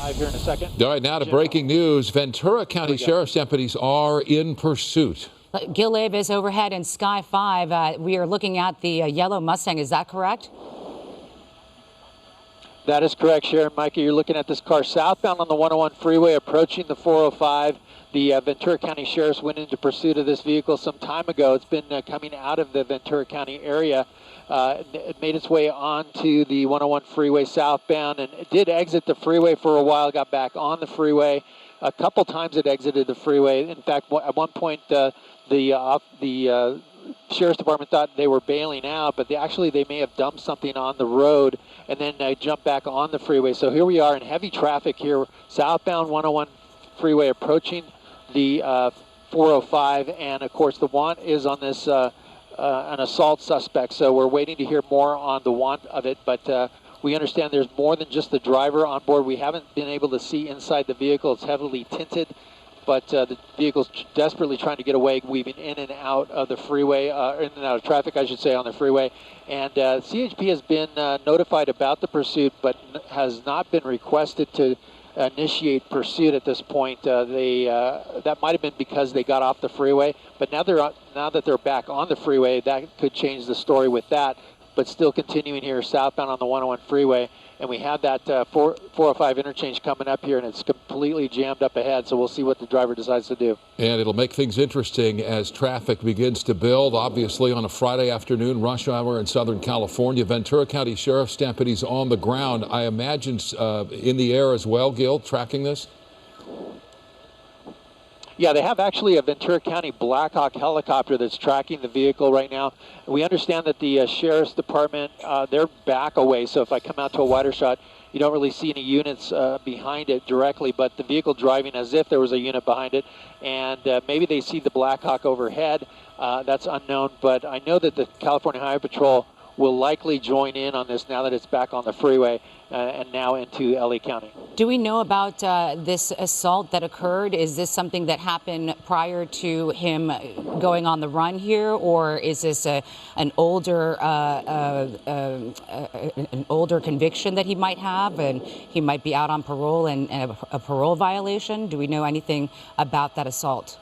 405 here in a second. All right, now to breaking news. Ventura County Sheriff's deputies are in pursuit. Gil Levis overhead in Sky 5. We are looking at the yellow Mustang. Is that correct? That is correct, Sharon. Micah, you're looking at this car southbound on the 101 freeway approaching the 405. The Ventura County Sheriffs went into pursuit of this vehicle some time ago. It's been coming out of the Ventura County area. It made its way onto the 101 freeway southbound, and it did exit the freeway for a while, got back on the freeway. A couple times it exited the freeway. In fact, at one point, the Sheriff's Department thought they were bailing out, but they may have dumped something on the road and then jumped back on the freeway. So here we are in heavy traffic here, southbound 101 freeway approaching the 405, and of course the want is on this an assault suspect. So we're waiting to hear more on the want of it, but we understand there's more than just the driver on board. We haven't been able to see inside the vehicle. It's heavily tinted, but the vehicle's desperately trying to get away, weaving in and out of the freeway, in and out of traffic, I should say, on the freeway. And CHP has been notified about the pursuit, but has not been requested to initiate pursuit at this point. That might have been because they got off the freeway, but now that they're back on the freeway, that could change the story with that. But still continuing here southbound on the 101 freeway, and we have that 405 interchange coming up here, and it's completely jammed up ahead, so we'll see what the driver decides to do. And it'll make things interesting as traffic begins to build, obviously on a Friday afternoon rush hour in Southern California. Ventura County Sheriff's deputies on the ground, I imagine in the air as well, Gil, tracking this? Yeah, they have actually a Ventura County Blackhawk helicopter that's tracking the vehicle right now. We understand that the Sheriff's Department, they're back away, so if I come out to a wider shot, you don't really see any units behind it directly, but the vehicle driving as if there was a unit behind it, and maybe they see the Blackhawk overhead. That's unknown, but I know that the California Highway Patrol will likely join in on this now that it's back on the freeway and now into LA County. Do we know about this assault that occurred? Is this something that happened prior to him going on the run here, or is this an older conviction that he might have, and he might be out on parole and a parole violation? Do we know anything about that assault?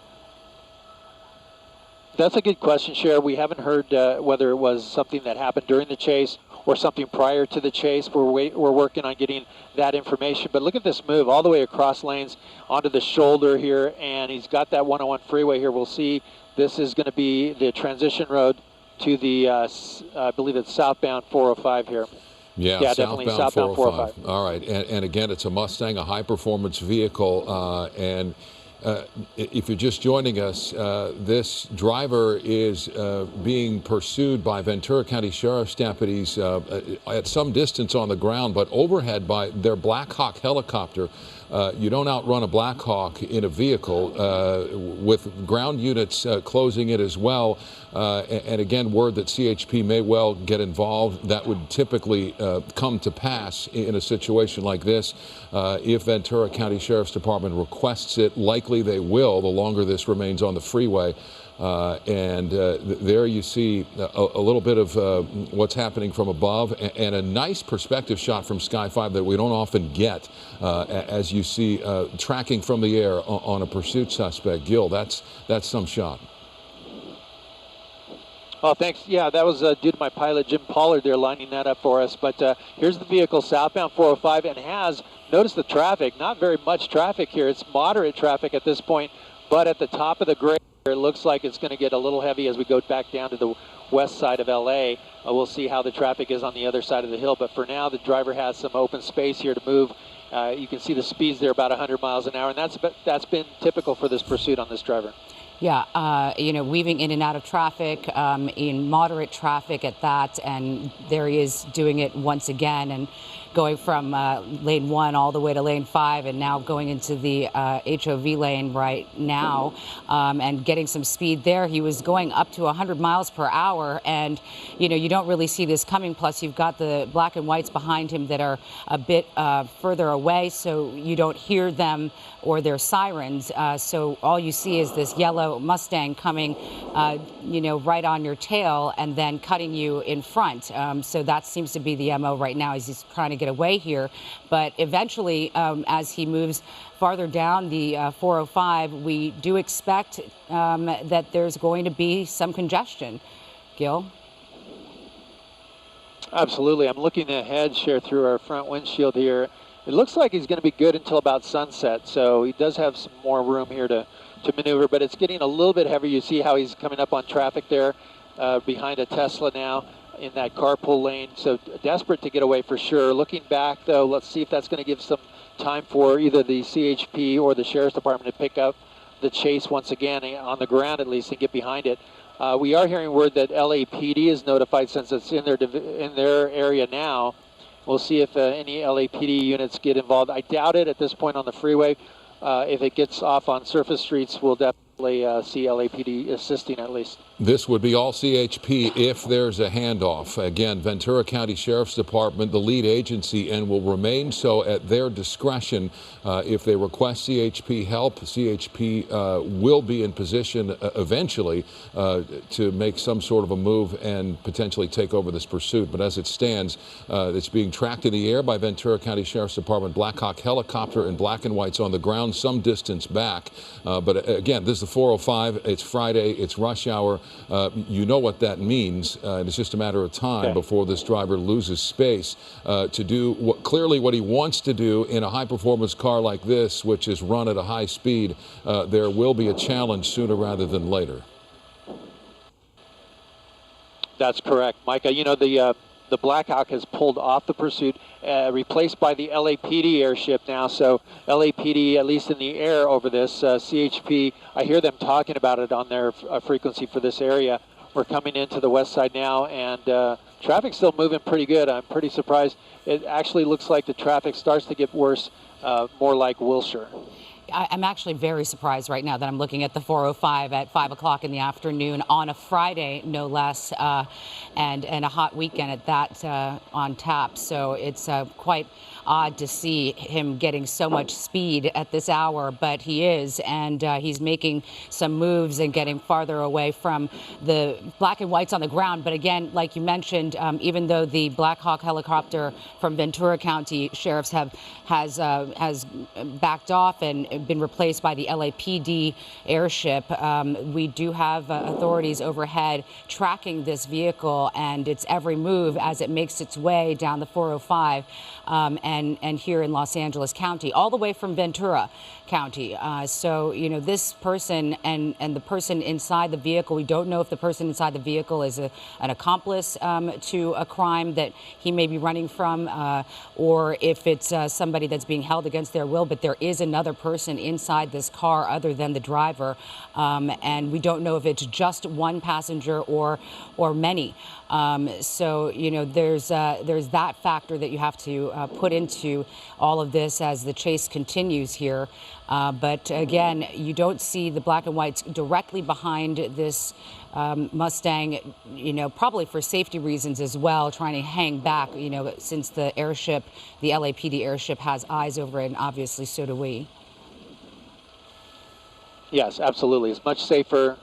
That's a good question, Cher. We haven't heard whether it was something that happened during the chase or something prior to the chase. We're working on getting that information. But look at this move all the way across lanes onto the shoulder here, and he's got that 101 freeway here. We'll see. This is going to be the transition road to the, I believe it's southbound 405 here. Yeah, definitely southbound 405. All right, and again, it's a Mustang, a high-performance vehicle, and if you're just joining us, this driver is being pursued by Ventura County Sheriff's deputies at some distance on the ground, but overhead by their Blackhawk helicopter. You don't outrun a Blackhawk in a vehicle with ground units closing it as well. And again, word that CHP may well get involved. That would typically come to pass in a situation like this. If Ventura County Sheriff's Department requests it, likely they will, the longer this remains on the freeway. There you see a little bit of what's happening from above, and a nice perspective shot from Sky 5 that we don't often get as you see tracking from the air on a pursuit suspect. Gil, that's some shot. Oh, thanks. Yeah, that was due to my pilot, Jim Pollard, there lining that up for us. But here's the vehicle southbound 405, and has, notice the traffic, not very much traffic here. It's moderate traffic at this point, but at the top of the grade, it looks like it's going to get a little heavy as we go back down to the west side of LA. We'll see how the traffic is on the other side of the hill, but for now, the driver has some open space here to move. You can see the speeds there about 100 miles an hour, and that's been typical for this pursuit on this driver. Yeah, weaving in and out of traffic, in moderate traffic at that, and there he is doing it once again, and going from lane 1 all the way to lane 5, and now going into the HOV lane right now, and getting some speed there. He was going up to 100 miles per hour, and you don't really see this coming. Plus, you've got the black and whites behind him that are a bit further away, so you don't hear them or their sirens. So all you see is this yellow Mustang coming, right on your tail, and then cutting you in front. So that seems to be the MO right now, is he's trying to get away here. But eventually, as he moves farther down the 405, we do expect that there's going to be some congestion. Gil? Absolutely. I'm looking ahead, share through our front windshield here. It looks like he's going to be good until about sunset, so he does have some more room here to maneuver, but it's getting a little bit heavier. You see how he's coming up on traffic there behind a Tesla now in that carpool lane, so desperate to get away for sure. Looking back, though, let's see if that's going to give some time for either the CHP or the Sheriff's Department to pick up the chase once again, on the ground at least, and get behind it. We are hearing word that LAPD is notified since it's in their area now. We'll see if any LAPD units get involved. I doubt it at this point on the freeway. If it gets off on surface streets, we'll definitely see LAPD assisting at least. This would be all CHP if there's a handoff. Again, Ventura County Sheriff's Department, the lead agency, and will remain so at their discretion. If they request CHP help, CHP will be in position eventually to make some sort of a move and potentially take over this pursuit. But as it stands, it's being tracked in the air by Ventura County Sheriff's Department, Black Hawk helicopter and black and whites on the ground some distance back. But again, this is the 405. It's Friday. It's rush hour. You know what that means, and it's just a matter of time before this driver loses space to do clearly what he wants to do in a high-performance car like this, which is run at a high speed. There will be a challenge sooner rather than later. That's correct, Micah. You know, the Black Hawk has pulled off the pursuit, replaced by the LAPD airship now. So LAPD, at least in the air over this, CHP, I hear them talking about it on their frequency for this area. We're coming into the west side now, and traffic's still moving pretty good. I'm pretty surprised. It actually looks like the traffic starts to get worse, more like Wilshire. I'm actually very surprised right now that I'm looking at the 405 at 5 o'clock in the afternoon on a Friday, no less, and a hot weekend at that on tap. So it's quite odd to see him getting so much speed at this hour, but he is, and he's making some moves and getting farther away from the black and whites on the ground. But again, like you mentioned, even though the Black Hawk helicopter from Ventura County Sheriffs has backed off and been replaced by the LAPD airship, we do have authorities overhead tracking this vehicle and its every move as it makes its way down the 405 and here in Los Angeles County, all the way from Ventura County. So, you know, this person and the person inside the vehicle, we don't know if the person inside the vehicle is an accomplice to a crime that he may be running from, or if it's somebody that's being held against their will. But there is another person inside this car other than the driver, and we don't know if it's just one passenger or many. So, you know, there's that factor that you have to put into all of this as the chase continues here. But again, you don't see the black and whites directly behind this Mustang, you know, probably for safety reasons as well, trying to hang back, you know, since the airship, the LAPD airship has eyes over it, and obviously so do we. Yes, absolutely. It's much safer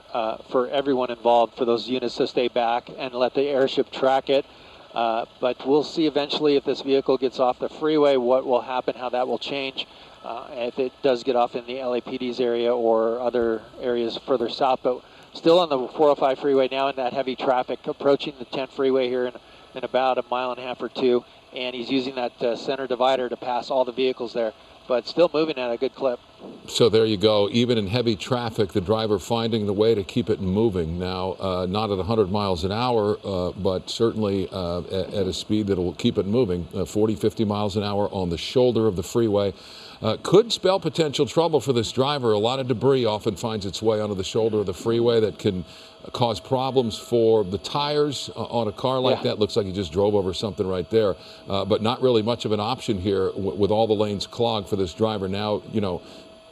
for everyone involved for those units to stay back and let the airship track it. But we'll see eventually if this vehicle gets off the freeway, what will happen, how that will change. If it does get off in the LAPD's area or other areas further south. But still on the 405 freeway now in that heavy traffic, approaching the 10 freeway here in about a mile and a half or two. And he's using that center divider to pass all the vehicles there, but still moving at a good clip. So there you go. Even in heavy traffic, the driver finding the way to keep it moving. Now, not at 100 miles an hour, but certainly at a speed that will keep it moving, 40, 50 miles an hour on the shoulder of the freeway. Could spell potential trouble for this driver. A lot of debris often finds its way onto the shoulder of the freeway that can cause problems for the tires on a car like that. Looks like he just drove over something right there, but not really much of an option here with all the lanes clogged for this driver. Now, you know,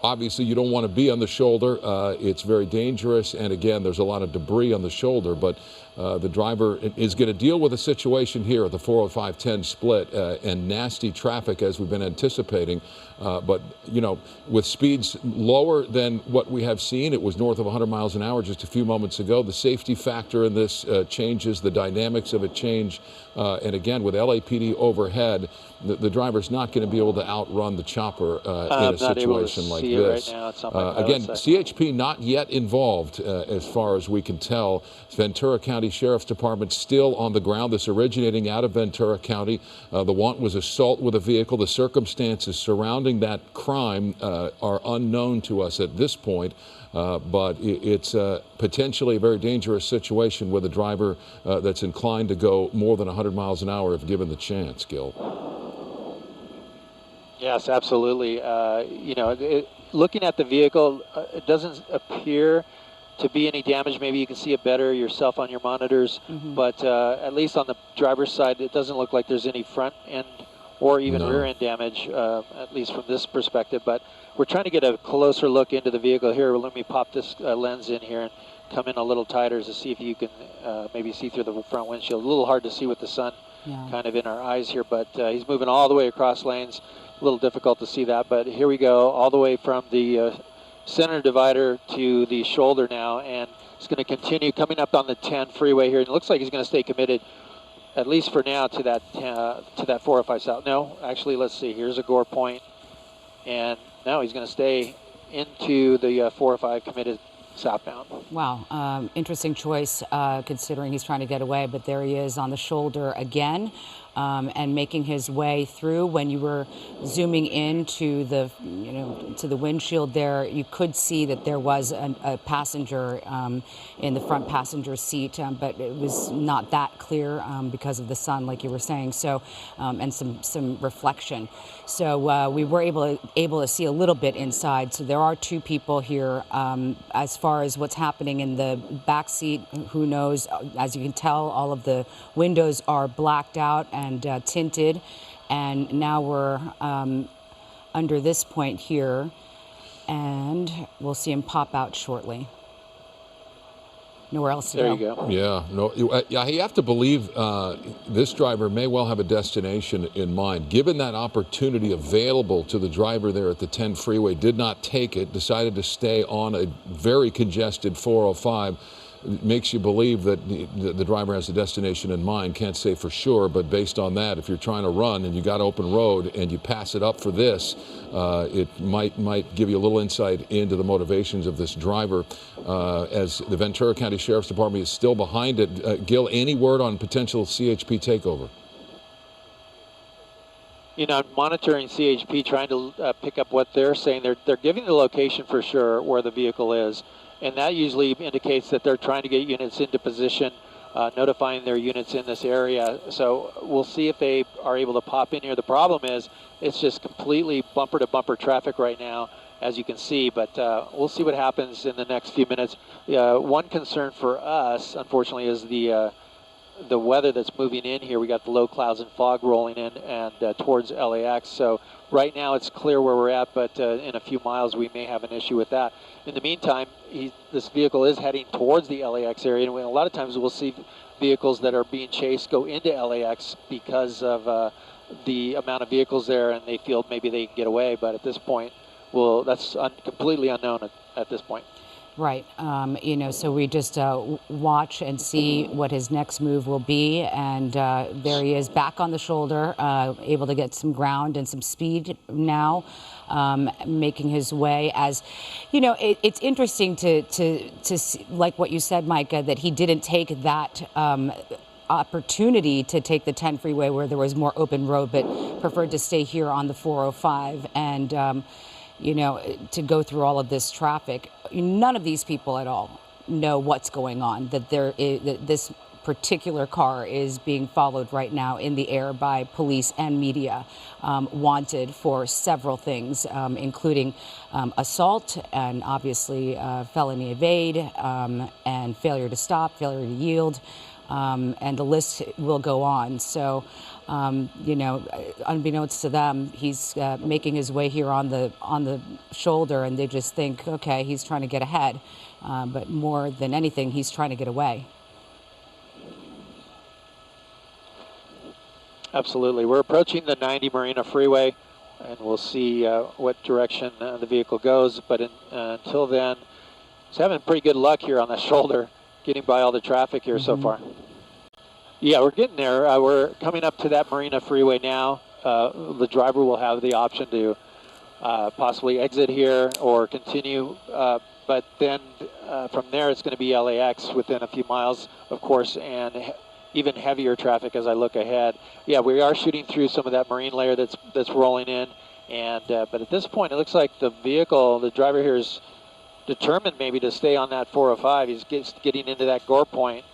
obviously you don't want to be on the shoulder. It's very dangerous, and again, there's a lot of debris on the shoulder, but The driver is going to deal with a situation here at the 405-10 split and nasty traffic as we've been anticipating. But, you know, with speeds lower than what we have seen, it was north of 100 miles an hour just a few moments ago. The safety factor in this changes, the dynamics of it change. And again, with LAPD overhead, the driver's not going to be able to outrun the chopper in a situation like this. Again, CHP not yet involved as far as we can tell. Ventura County Sheriff's Department still on the ground. This originating out of Ventura County. The want was assault with a vehicle. The circumstances surrounding that crime are unknown to us at this point. But it's potentially a very dangerous situation with a driver that's inclined to go more than 100 miles an hour if given the chance, Gil. Yes, absolutely. You know, looking at the vehicle, it doesn't appear to be any damage. Maybe you can see it better yourself on your monitors, but at least on the driver's side, it doesn't look like there's any front end or even rear end damage, at least from this perspective. But we're trying to get a closer look into the vehicle here. Let me pop this lens in here and come in a little tighter to see if you can maybe see through the front windshield. A little hard to see with the sun kind of in our eyes here, but he's moving all the way across lanes. A little difficult to see that, but here we go, all the way from the center divider to the shoulder now, and it's going to continue coming up on the 10 freeway here. And it looks like he's going to stay committed, at least for now, to that 405 south. No, actually, let's see. Here's a gore point, and now he's going to stay into the 405 committed southbound. Wow, interesting choice considering he's trying to get away, but there he is on the shoulder again. And making his way through. When you were zooming into the, to the windshield there, you could see that there was a passenger in the front passenger seat, but it was not that clear because of the sun, like you were saying. So, and some reflection. So we were able to see a little bit inside. So there are two people here. As far as what's happening in the back seat, who knows? As you can tell, all of the windows are blacked out and tinted, and now we're under this point here, and we'll see him pop out shortly. Nowhere else to go. There you go. Yeah, no, you have to believe this driver may well have a destination in mind. Given that opportunity available to the driver there at the 10 freeway, did not take it, decided to stay on a very congested 405. It makes you believe that the driver has a destination in mind. Can't say for sure, but based on that, if you're trying to run and you got open road and you pass it up for this, it might give you a little insight into the motivations of this driver. As the Ventura County Sheriff's Department is still behind it. Gil, any word on potential CHP takeover? You know, I'm monitoring CHP, trying to pick up what they're saying. They're giving the location for sure where the vehicle is. And that usually indicates that they're trying to get units into position, notifying their units in this area. So we'll see if they are able to pop in here. The problem is it's just completely bumper-to-bumper traffic right now, as you can see. But we'll see what happens in the next few minutes. One concern for us, unfortunately, is the weather that's moving in here. We got the low clouds and fog rolling in and towards LAX. So right now it's clear where we're at, but in a few miles we may have an issue with that. In the meantime, this vehicle is heading towards the LAX area, and a lot of times we'll see vehicles that are being chased go into LAX because of the amount of vehicles there, and they feel maybe they can get away. But at this point, that's completely unknown at this point. Right. So we just watch and see what his next move will be. And there he is back on the shoulder, able to get some ground and some speed now, making his way. As you know, it's interesting to see, like what you said, Micah, that he didn't take that opportunity to take the 10 freeway where there was more open road, but preferred to stay here on the 405 and to go through all of this traffic. None of these people at all know what's going on, that this particular car is being followed right now in the air by police and media, wanted for several things, including assault and obviously felony evade and failure to stop, failure to yield, and the list will go on. So, unbeknownst to them, he's making his way here on the shoulder, and they just think, okay, he's trying to get ahead. But more than anything, he's trying to get away. Absolutely. We're approaching the 90 Marina Freeway, and we'll see what direction the vehicle goes. But until then, it's having pretty good luck here on the shoulder, getting by all the traffic here so far. Yeah, we're getting there. We're coming up to that Marina Freeway now. The driver will have the option to possibly exit here or continue. But then from there, it's going to be LAX within a few miles, of course, and even heavier traffic as I look ahead. Yeah, we are shooting through some of that marine layer that's rolling in, and but at this point, it looks like the vehicle, the driver here is determined maybe to stay on that 405. He's getting into that gore point,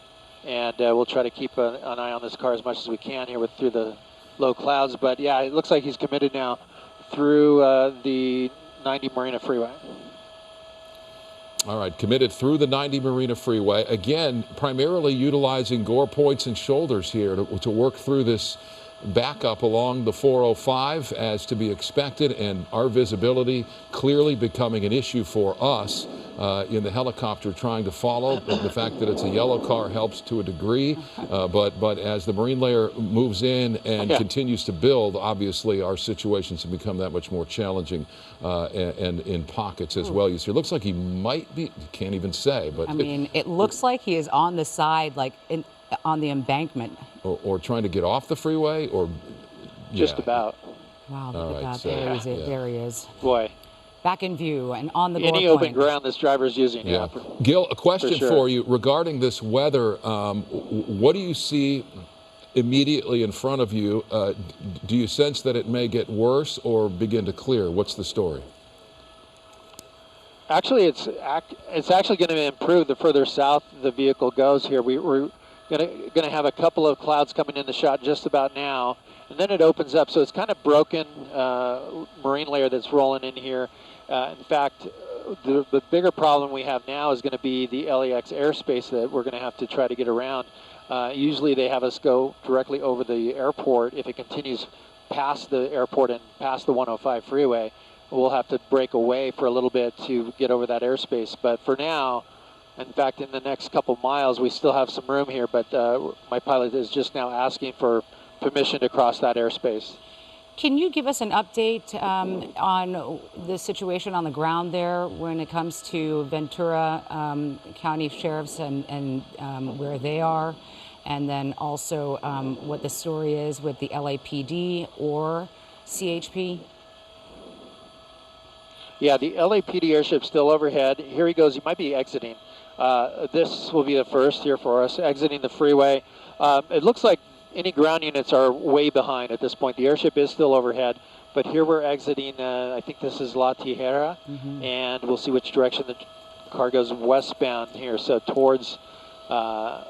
and we'll try to keep an eye on this car as much as we can here through the low clouds. But yeah, it looks like he's committed now through the 90 Marina Freeway. All right, committed through the 90 Marina Freeway. Again, primarily utilizing gore points and shoulders here to work through this backup along the 405 as to be expected, and our visibility clearly becoming an issue for us in the helicopter trying to follow. The fact that it's a yellow car helps to a degree, but as the marine layer moves in and continues to build, obviously our situations have become that much more challenging and in pockets as well. You see, it looks like he might be, can't even say, but I mean, it looks like he is on the side, like on the embankment. Or trying to get off the freeway, or just about. Wow, look at that. So, there is it. There he is. Boy. Back in view and on the gore any open ground this driver's using. Yeah. Gil, a question for you regarding this weather. What do you see immediately in front of you? Do you sense that it may get worse or begin to clear? What's the story? Actually, it's actually going to improve the further south the vehicle goes here. We're going to have a couple of clouds coming in the shot just about now, and then it opens up. So it's kind of broken marine layer that's rolling in here. In fact, the bigger problem we have now is going to be the LAX airspace that we're going to have to try to get around. Usually they have us go directly over the airport. If it continues past the airport and past the 105 freeway, we'll have to break away for a little bit to get over that airspace. But for now, in fact, in the next couple miles, we still have some room here, but my pilot is just now asking for permission to cross that airspace. Can you give us an update on the situation on the ground there when it comes to Ventura County Sheriffs and where they are, and then also what the story is with the LAPD or CHP? Yeah, the LAPD airship's still overhead. Here he goes. He might be exiting. This will be the first here for us, exiting the freeway. It looks like any ground units are way behind at this point. The airship is still overhead, but here we're exiting, I think this is La Tijera, and we'll see which direction the car goes westbound here, so towards the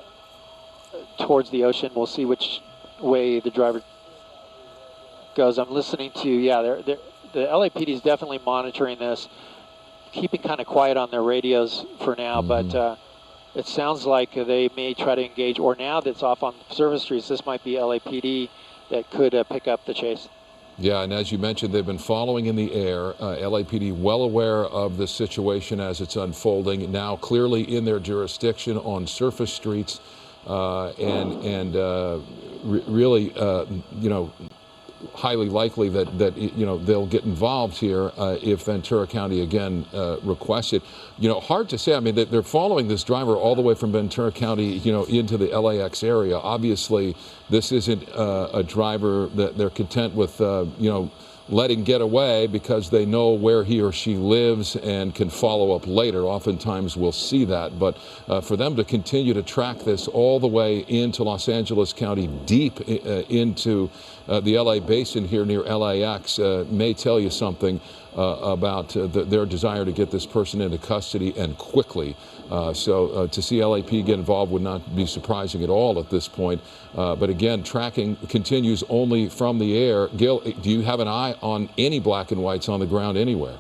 ocean. We'll see which way the driver goes. I'm listening to, the LAPD is definitely monitoring this, keeping kind of quiet on their radios for now, but it sounds like they may try to engage, or now that's off on service streets, this might be LAPD that could pick up the chase. Yeah, and as you mentioned, they've been following in the air. LAPD well aware of the situation as it's unfolding, now clearly in their jurisdiction on surface streets, really, highly likely that they'll get involved here if Ventura County again requests it. Hard to say. I mean, they're following this driver all the way from Ventura County, into the LAX area. Obviously, this isn't a driver that they're content with, letting get away because they know where he or she lives and can follow up later. Oftentimes we'll see that, but for them to continue to track this all the way into Los Angeles County, deep into the LA basin here near LAX, may tell you something about their desire to get this person into custody and quickly. So to see LAP get involved would not be surprising at all at this point. But again, tracking continues only from the air. Gil, do you have an eye on any black and whites on the ground anywhere?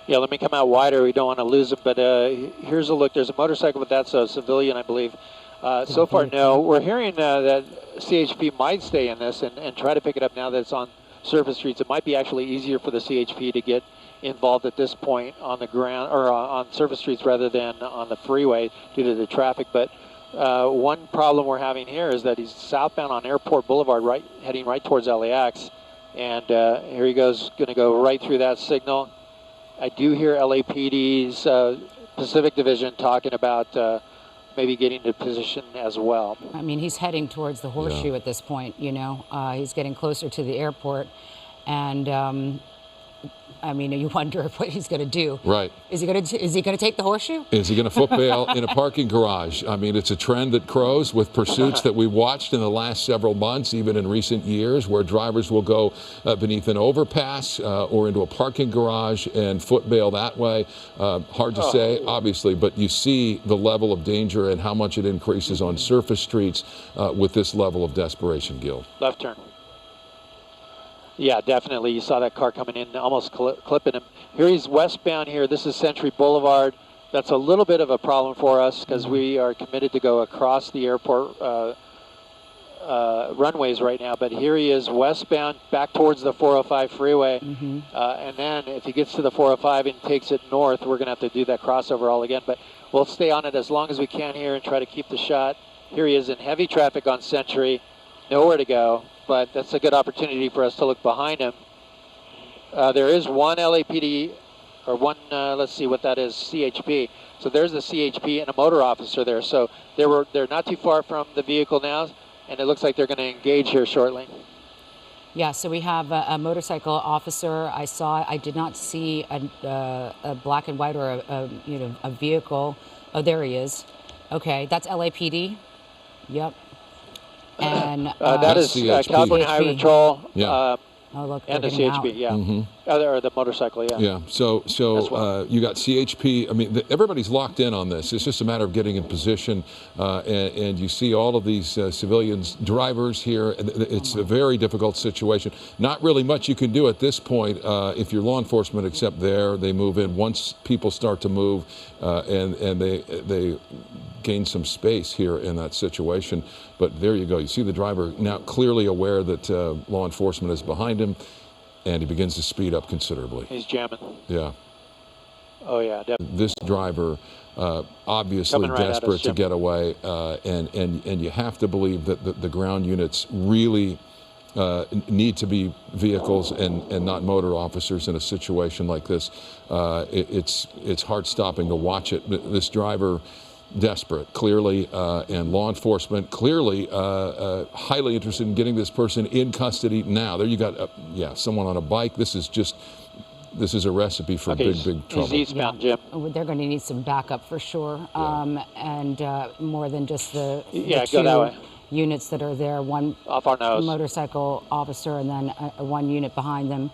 Yeah, let me come out wider. We don't want to lose them, but here's a look. There's a motorcycle, but that's a civilian, I believe. So far, no. We're hearing that CHP might stay in this and try to pick it up now that it's on surface streets. It might be actually easier for the CHP to get involved at this point on the ground or on surface streets rather than on the freeway due to the traffic. But One problem we're having here is that he's southbound on Airport Boulevard, heading right towards LAX. And here he goes, going to go right through that signal. I do hear LAPD's Pacific Division talking about maybe getting to position as well. I mean, he's heading towards the Horseshoe at this point, you know. He's getting closer to the airport. I mean, you wonder what he's going to do. Right. Is he going to take the Horseshoe? Is he going to foot bail in a parking garage? I mean, it's a trend that grows with pursuits that we've watched in the last several months, even in recent years, where drivers will go beneath an overpass or into a parking garage and foot bail that way. Hard to say, obviously, but you see the level of danger and how much it increases on surface streets with this level of desperation, Gil. Left turn. Yeah, definitely. You saw that car coming in, almost clipping him. Here he's westbound here. This is Century Boulevard. That's a little bit of a problem for us because we are committed to go across the airport runways right now. But here he is westbound back towards the 405 freeway. And then if he gets to the 405 and takes it north, we're going to have to do that crossover all again. But we'll stay on it as long as we can here and try to keep the shot. Here he is in heavy traffic on Century. Nowhere to go. But that's a good opportunity for us to look behind him. There is one LAPD, or one, let's see what that is, CHP. So there's a CHP and a motor officer there. So they're not too far from the vehicle now, and it looks like they're going to engage here shortly. Yeah, so we have a motorcycle officer. I did not see a black and white or a vehicle. Oh, there he is. Okay, that's LAPD. Yep. And that is California Highway Patrol. Yeah. Oh, look, and the they're getting CHP, out. yeah. Or the motorcycle, yeah. Yeah, so well. You got CHP. I mean, everybody's locked in on this. It's just a matter of getting in position, and you see all of these civilians, drivers here. It's a very difficult situation. Not really much you can do at this point if you're law enforcement, except they move in. Once people start to move, and they gain some space here in that situation. But there you go. You see the driver now clearly aware that law enforcement is behind him, and he begins to speed up considerably. He's jamming. Yeah. Oh, yeah, definitely. This driver obviously right desperate to get away, and you have to believe that the ground units really need to be vehicles and not motor officers in a situation like this. It's heart-stopping to watch it. This driver, desperate, clearly, and law enforcement clearly highly interested in getting this person in custody now. There you got, someone on a bike. This is a recipe for big trouble. He's eastbound, Jim. They're going to need some backup for sure, and more than just the go that way. Units that are there. One off our nose. Motorcycle officer, and then one unit behind them.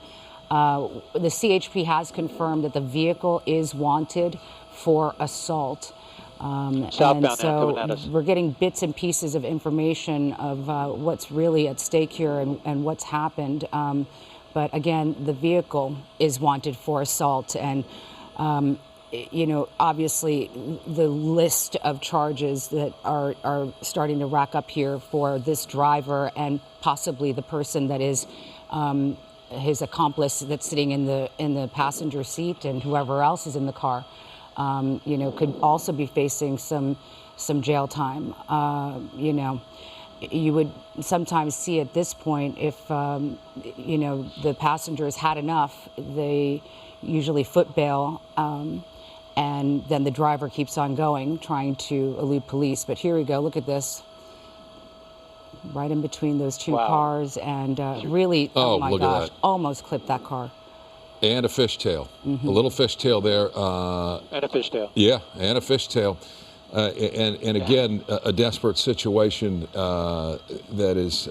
The CHP has confirmed that the vehicle is wanted for assault. Southbound and so now coming at us. We're getting bits and pieces of information of what's really at stake here and what's happened. But again, the vehicle is wanted for assault, and obviously the list of charges that are starting to rack up here for this driver and possibly the person that is his accomplice that's sitting in the passenger seat, and whoever else is in the car. Could also be facing some jail time. You would sometimes see at this point if, the passengers had enough, they usually foot bail, and then the driver keeps on going, trying to elude police. But here we go, look at this. Right in between those two cars, and really, oh my gosh, almost clipped that car. And a fishtail, a little fishtail there. And a fishtail. Yeah, and a fishtail. And again, a desperate situation that is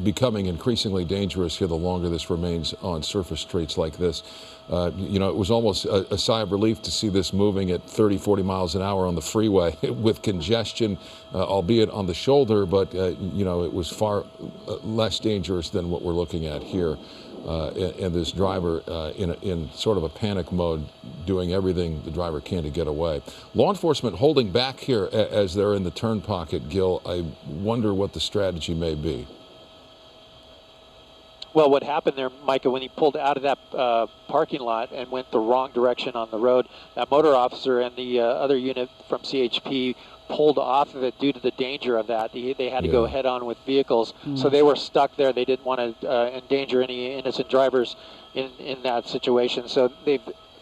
becoming increasingly dangerous here the longer this remains on surface streets like this. It was almost a sigh of relief to see this moving at 30, 40 miles an hour on the freeway with congestion, albeit on the shoulder, but, it was far less dangerous than what we're looking at here. And this driver in sort of a panic mode, doing everything the driver can to get away. Law enforcement holding back here as they're in the turn pocket, Gil. I wonder what the strategy may be. Well, what happened there, Micah, when he pulled out of that parking lot and went the wrong direction on the road, that motor officer and the other unit from CHP pulled off of it due to the danger of that. They had to go Yeah. head on with vehicles, so they were stuck there. They didn't want to endanger any innocent drivers in that situation. So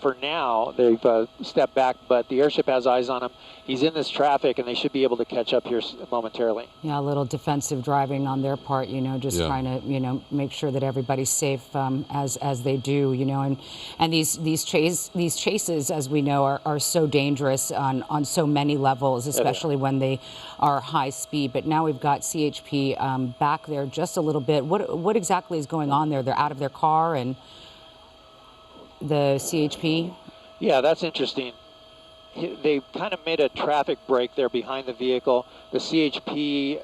for now, they've stepped back, but the airship has eyes on him. He's in this traffic, and they should be able to catch up here momentarily. Yeah, a little defensive driving on their part, just Yeah. trying to, make sure that everybody's safe as they do, and these chases, as we know, are so dangerous on so many levels, especially when they are high speed. But now we've got CHP back there just a little bit. What exactly is going on there? They're out of their car and the CHP. Yeah, that's interesting. They kind of made a traffic break there behind the vehicle. The CHP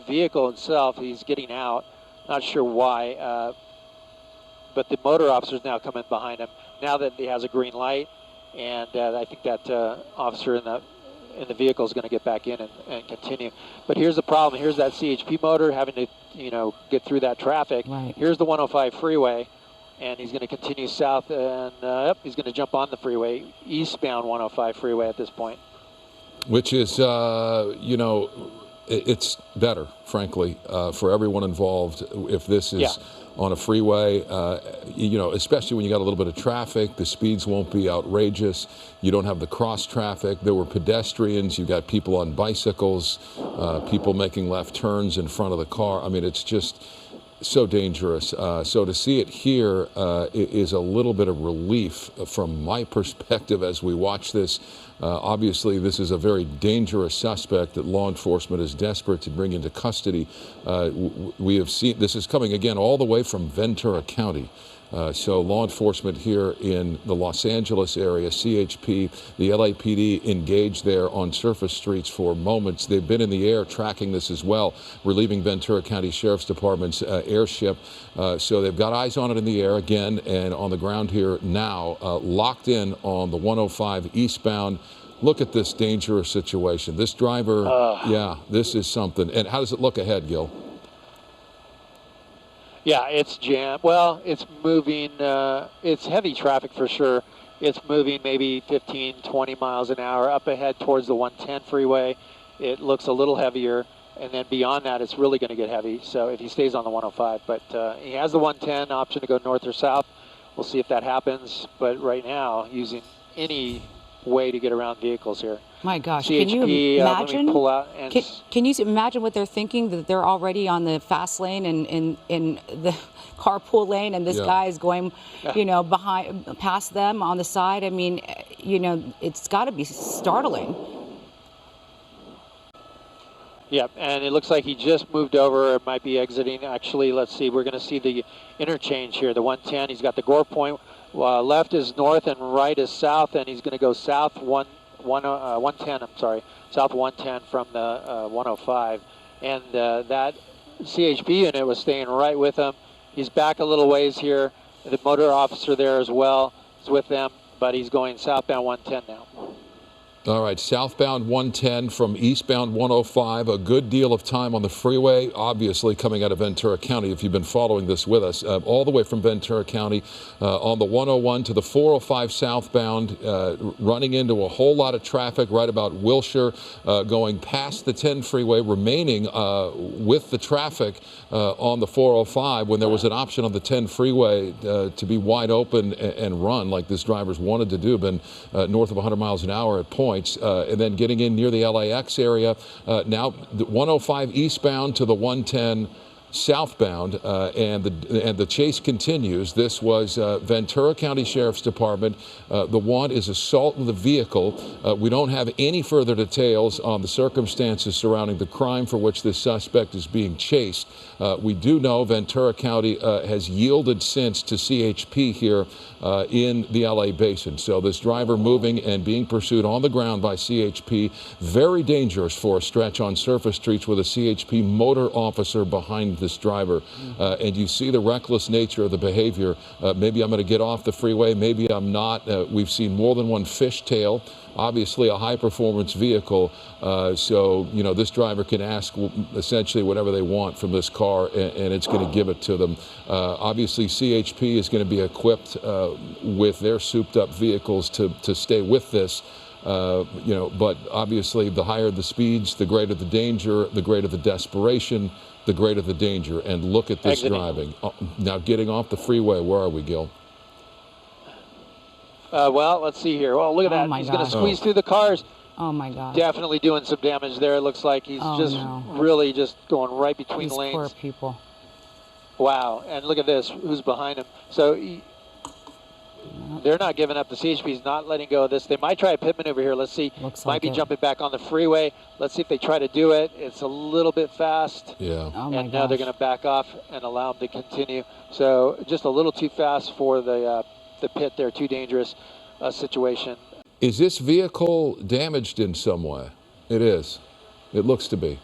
vehicle itself, he's getting out. Not sure why, but the motor officer's now coming behind him. Now that he has a green light, and I think that officer in the vehicle is going to get back in and continue. But here's the problem. Here's that CHP motor having to, get through that traffic. Right. Here's the 105 freeway. And he's going to continue south, and he's going to jump on the freeway, eastbound 105 freeway at this point. Which is, it's better, frankly, for everyone involved if this is on a freeway, especially when you got a little bit of traffic. The speeds won't be outrageous. You don't have the cross traffic. There were pedestrians. You got people on bicycles, people making left turns in front of the car. I mean, it's just so dangerous. So to see it here is a little bit of relief from my perspective as we watch this. Obviously, this is a very dangerous suspect that law enforcement is desperate to bring into custody. We have seen this is coming again all the way from Ventura County. So law enforcement here in the Los Angeles area, CHP, the LAPD engaged there on surface streets for moments. They've been in the air tracking this as well, relieving Ventura County Sheriff's Department's airship. So they've got eyes on it in the air again and on the ground here now, locked in on the 105 eastbound. Look at this dangerous situation. This driver, this is something. And how does it look ahead, Gil? Yeah, it's jammed. Well, it's moving. It's heavy traffic for sure. It's moving maybe 15, 20 miles an hour up ahead towards the 110 freeway. It looks a little heavier. And then beyond that, it's really going to get heavy. So if he stays on the 105, but he has the 110 option to go north or south. We'll see if that happens. But right now, using any way to get around vehicles here. My gosh, CHP, can you imagine? let me pull out and Can you imagine what they're thinking, that they're already on the fast lane and in the carpool lane, and this guy is going, behind, past them on the side? I mean, it's got to be startling. Yep, and it looks like he just moved over. It might be exiting. Actually, let's see. We're going to see the interchange here. The 110. He's got the Gore Point. Left is north and right is south, and he's going to go south 110. I'm sorry, south 110 from the 105, and that CHP unit was staying right with him. He's back a little ways here. The motor officer there as well is with them, but he's going southbound 110 now. All right, southbound 110 from eastbound 105. A good deal of time on the freeway, obviously coming out of Ventura County, if you've been following this with us, all the way from Ventura County on the 101 to the 405 southbound, running into a whole lot of traffic right about Wilshire, going past the 10 freeway, remaining with the traffic on the 405 when there was an option on the 10 freeway to be wide open and run like this driver's wanted to do, been north of 100 miles an hour at points. And then getting in near the LAX area. Now the 105 eastbound to the 110 southbound, and the chase continues. This was Ventura County Sheriff's Department. The want is assault with a vehicle. We don't have any further details on the circumstances surrounding the crime for which this suspect is being chased. We do know Ventura County has yielded since to CHP here in the LA Basin. So this driver moving and being pursued on the ground by CHP, very dangerous for a stretch on surface streets with a CHP motor officer behind this driver. And you see the reckless nature of the behavior. Maybe I'm going to get off the freeway, maybe I'm not. We've seen more than one fishtail. Obviously a high-performance vehicle, so this driver can ask essentially whatever they want from this car, and it's going to give it to them. Obviously, CHP is going to be equipped with their souped-up vehicles to stay with this. But obviously, the higher the speeds, the greater the danger, the greater the desperation, the greater the danger. And look at this Exiting. driving. Now getting off the freeway, where are we, Gil? Well, let's see here. Oh, look at Oh that. my He's going to gosh. squeeze through the cars. Oh my God. Definitely doing some damage there. It looks like he's Oh, just no. really just going right between These lanes. poor people. Wow. And look at this. Who's behind him? So they're not giving up. The CHP's not letting go of this. They might try a pit maneuver here. Let's see. Looks Might like be it. jumping back on the freeway. Let's see if they try to do it. It's a little bit fast. Yeah. Oh my And now they're gosh. going to back off and allow them to continue. So just a little too fast for the pit there. Too dangerous situation. Is this vehicle damaged in some way? It is. It looks to be.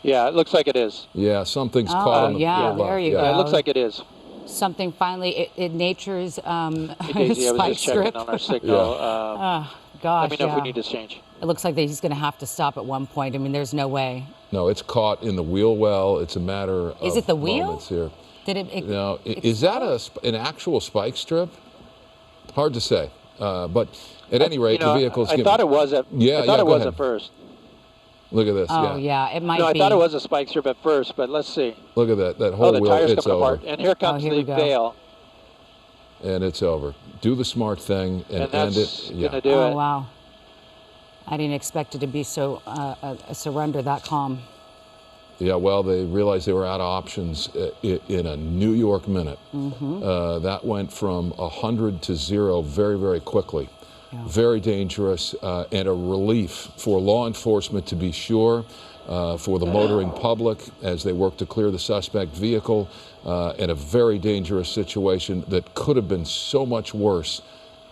Yeah, it looks like it is. Yeah, something's Oh, caught on the yeah, left. there you Yeah, it go. looks like it is. Something finally, nature's Hey, Daisy, I was spike just checking strip. on our signal. Oh, gosh, Let me know if we yeah. need to change. It looks like he's going to have to stop at one point. I mean, there's no way. No, it's caught in the wheel well. It's a matter of Is it the wheel? moments here. Did it? Now, is that an actual spike strip? Hard to say. But at any rate, the vehicle's I thought it was at. Yeah, I thought yeah, it go was ahead. at first. Look at this. Oh, yeah, it might No, I be. thought it was a spike strip at first, but let's see. Look at that whole Oh, the wheel. tires It's coming over. apart, and here comes here we the go. veil, And it's over. Do the smart thing and and end that's it. gonna Yeah. do Oh, it. wow. I didn't expect it to be so, a surrender that calm. Yeah, well, they realized they were out of options in a New York minute. That went from 100 to 0 very, very quickly. Yeah. Very dangerous and a relief for law enforcement, to be sure, for the motoring public as they work to clear the suspect vehicle, and a very dangerous situation that could have been so much worse,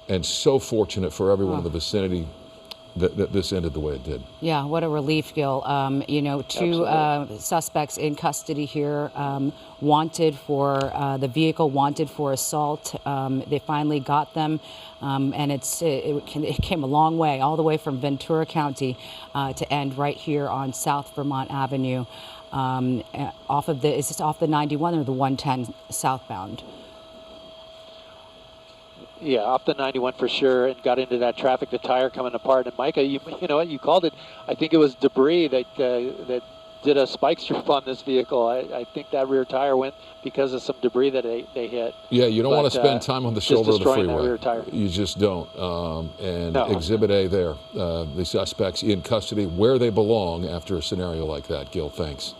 and so fortunate for everyone in the vicinity that this ended the way it did. Yeah, what a relief, Gil. Two suspects in custody here, wanted for the vehicle, wanted for assault. They finally got them, and it came a long way, all the way from Ventura County to end right here on South Vermont Avenue. Is this off the 91 or the 110 southbound? Yeah, up the 91 for sure, and got into that traffic. The tire coming apart. And Micah, you know what? You called it. I think it was debris that did a spike strip on this vehicle. I think that rear tire went because of some debris that they hit. Yeah, you don't want to But, spend time on the just shoulder of the destroying that freeway. rear tire. You just don't. And No. Exhibit A there, the suspects in custody where they belong after a scenario like that. Gil, thanks.